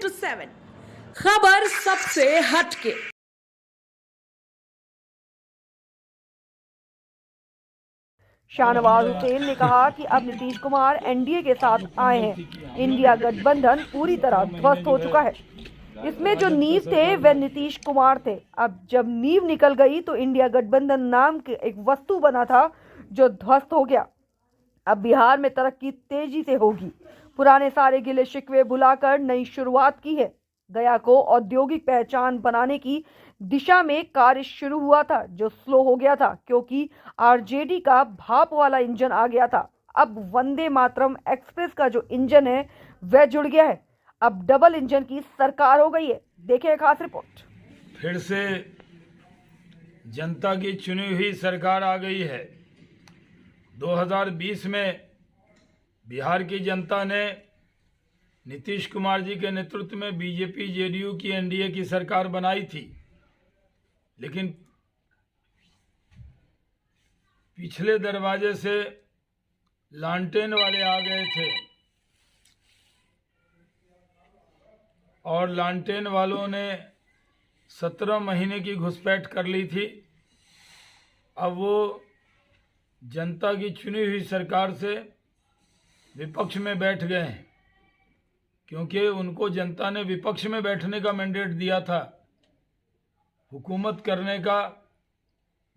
7 खबर सबसे हटके। शाहनवाज हुसैन ने कहा कि अब नीतीश कुमार एनडीए के साथ आए हैं। इंडिया गठबंधन पूरी तरह ध्वस्त हो चुका है। इसमें जो नींव थे वह नीतीश कुमार थे। अब जब नींव निकल गई तो इंडिया गठबंधन नाम के एक वस्तु बना था जो ध्वस्त हो गया। अब बिहार में तरक्की तेजी से होगी। पुराने सारे गिले शिकवे भुलाकर नई शुरुआत की है। गया को औद्योगिक पहचान बनाने की दिशा में कार्य शुरू हुआ था जो स्लो हो गया था क्योंकि आरजेडी का भाप वाला इंजन आ गया था। अब वंदे मातरम एक्सप्रेस का जो इंजन है वह जुड़ गया है। अब डबल इंजन की सरकार हो गई है। देखिए खास रिपोर्ट। फिर से जनता की चुनी हुई सरकार आ गई है। 2020 में बिहार की जनता ने नीतीश कुमार जी के नेतृत्व में बीजेपी जेडीयू की एनडीए की सरकार बनाई थी, लेकिन पिछले दरवाजे से लालटेन वाले आ गए थे और लालटेन वालों ने 17 महीने की घुसपैठ कर ली थी। अब वो जनता की चुनी हुई सरकार से विपक्ष में बैठ गए हैं, क्योंकि उनको जनता ने विपक्ष में बैठने का मैंडेट दिया था। हुकूमत करने का,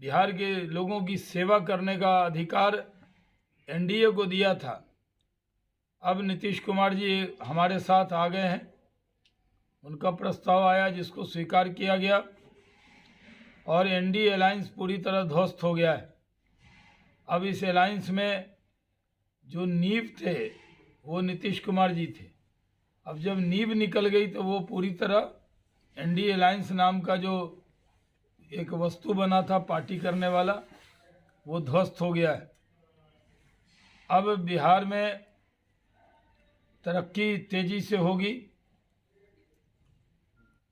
बिहार के लोगों की सेवा करने का अधिकार एनडीए को दिया था। अब नीतीश कुमार जी हमारे साथ आ गए हैं। उनका प्रस्ताव आया जिसको स्वीकार किया गया और एनडीए अलायंस पूरी तरह ध्वस्त हो गया है। अब इस अलायंस में जो नींव थे वो नीतीश कुमार जी थे। अब जब नींव निकल गई तो वो पूरी तरह एनडीए अलायंस नाम का जो एक वस्तु बना था पार्टी करने वाला, वो ध्वस्त हो गया है। अब बिहार में तरक्की तेजी से होगी।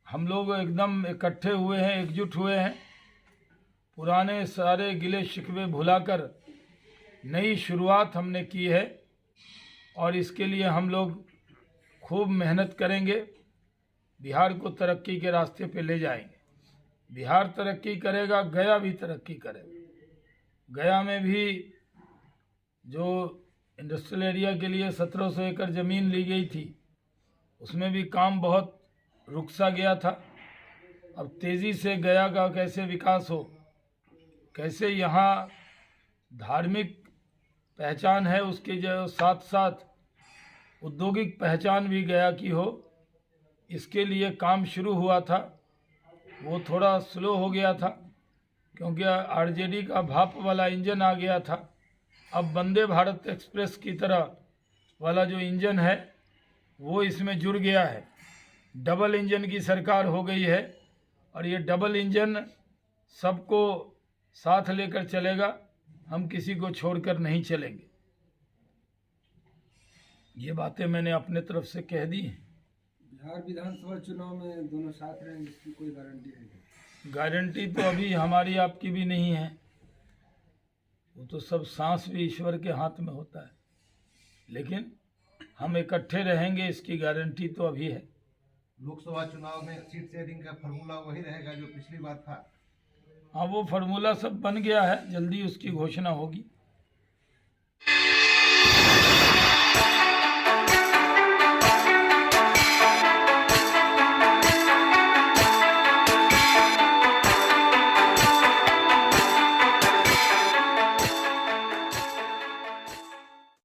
हम लोग एकदम इकट्ठे हुए हैं, एकजुट हुए हैं। पुराने सारे गिले शिकवे भुलाकर नई शुरुआत हमने की है और इसके लिए हम लोग खूब मेहनत करेंगे। बिहार को तरक्की के रास्ते पे ले जाएंगे। बिहार तरक्की करेगा, गया भी तरक्की करेगा। गया में भी जो इंडस्ट्रियल एरिया के लिए 1700 एकड़ ज़मीन ली गई थी, उसमें भी काम बहुत रुक सा गया था। अब तेज़ी से गया का कैसे विकास हो, कैसे यहाँ धार्मिक पहचान है उसके जो साथ साथ औद्योगिक पहचान भी गया की हो, इसके लिए काम शुरू हुआ था। वो थोड़ा स्लो हो गया था क्योंकि आरजेडी का भाप वाला इंजन आ गया था। अब वंदे भारत एक्सप्रेस की तरह वाला जो इंजन है वो इसमें जुड़ गया है। डबल इंजन की सरकार हो गई है और ये डबल इंजन सबको साथ लेकर चलेगा। हम किसी को छोड़कर नहीं चलेंगे। ये बातें मैंने अपने तरफ से कह दी हैं। बिहार विधानसभा चुनाव में दोनों साथ रहेंगे, इसकी कोई गारंटी है? गारंटी तो अभी हमारी आपकी भी नहीं है। वो तो सब सांस भी ईश्वर के हाथ में होता है, लेकिन हम इकट्ठे रहेंगे इसकी गारंटी तो अभी है। लोकसभा चुनाव में सीट शेयरिंग का फॉर्मूला वही रहेगा जो पिछली बार था? हाँ, वो फार्मूला सब बन गया है, जल्दी उसकी घोषणा होगी।